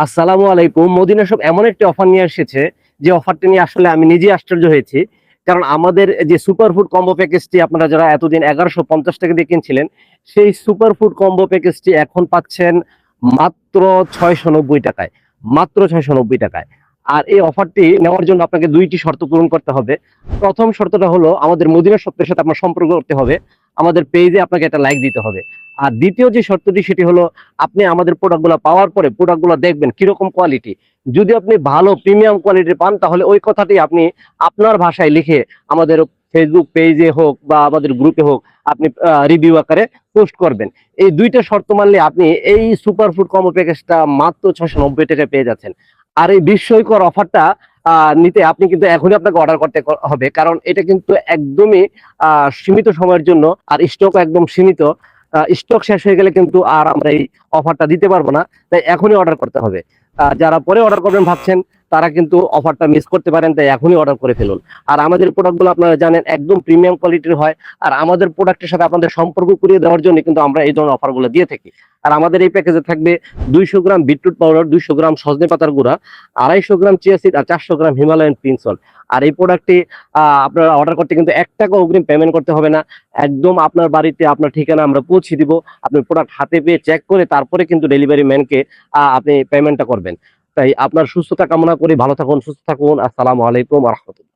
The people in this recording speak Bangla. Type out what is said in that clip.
আসসালামু আলাইকুম। মদিনা শপ এমন একটি অফার নিয়ে এসেছে, যে অফারটি নিয়ে আসলে আমি নিজেই আশ্চর্য হয়েছি। কারণ আমাদের যে সুপার ফুড কম্বো প্যাকেজটি আপনারা যারা এতদিন ১১৫০ টাকা দিয়ে কিনছিলেন, সেই সুপার ফুড কম্বো প্যাকেজটি এখন পাচ্ছেন মাত্র ৬৯০ টাকায়। মাত্র ৬৯০ টাকায়। আর এই অফারটি নেওয়ার জন্য আপনাকে ২ টি শর্ত পূরণ করতে হবে। প্রথম শর্তটা হলো আমাদের মদিনা শপের সাথে আপনার সম্পর্ক করতে হবে। আমাদের পেজে আপনাকে একটা লাইক দিতে হবে। আর দ্বিতীয় যে শর্তটি সেটি হলো আপনি আমাদের প্রোডাক্টগুলো পাওয়ার পরে প্রোডাক্টগুলো দেখবেন কিরকম কোয়ালিটি। যদি আপনি ভালো প্রিমিয়াম কোয়ালিটির পান তাহলে ওই কথাটি আপনি আপনার ভাষায় লিখে আমাদের ফেসবুক পেজে হোক বা আমাদের গ্রুপে হোক আপনি রিভিউ আকারে পোস্ট করবেন। এই ২টা শর্ত মানলে আপনি এই সুপার ফুড কম্বো প্যাকেজটা মাত্র ৬৯০ টাকায় পেয়ে যাচ্ছেন। আর এই বিস্ময়কর অফারটা নিতে আপনি কিন্তু এখনই আপনাকে অর্ডার করতে হবে, কারণ এটা কিন্তু একদমই সীমিত সময়ের জন্য, আর স্টক একদম সীমিত। স্টক শেষ হয়ে গেলে কিন্তু আর আমরা এই অফারটা দিতে পারবো না। তাই এখনই অর্ডার করতে হবে। যারা পরে অর্ডার করবেন ভাবছেন তারা কিন্তু অফারটা মিস করতে পারেন, তাই এখনই অর্ডার করে ফেলুন। আর আমাদের প্রোডাক্টগুলো আপনারা জানেন একদম প্রিমিয়াম কোয়ালিটির হয়। আর আমাদের প্রোডাক্টের সাথে আপনাদের সম্পর্ক করিয়ে দেওয়ার জন্য কিন্তু আমরা এই ধরনের অফারগুলো দিয়ে থাকি। আর আমাদের এই প্যাকেজে থাকবে ২০০ গ্রাম বিটরুট পাউডার, ২০০ গ্রাম সজনে পাতার গুঁড়া, ২৫০ গ্রাম চিয়া সিড আর ৪০০ গ্রাম হিমালয়ান পিঙ্ক সল্ট। আর এই প্রোডাক্টটি আপনারা অর্ডার করতে কিন্তু ১ টাকা অগ্রিম পেমেন্ট করতে হবে না। একদম আপনার বাড়িতে আপনার ঠিকানা আমরা পৌঁছে দিব। আপনি প্রোডাক্ট হাতে পেয়ে চেক করে তারপরে কিন্তু ডেলিভারি ম্যানকে আপনি পেমেন্টটা করবেন। তাই আপনার সুস্থতা কামনা করি। ভালো থাকুন, সুস্থ থাকুন। আসসালামু আলাইকুম ওয়া রাহমাতুল্লাহ।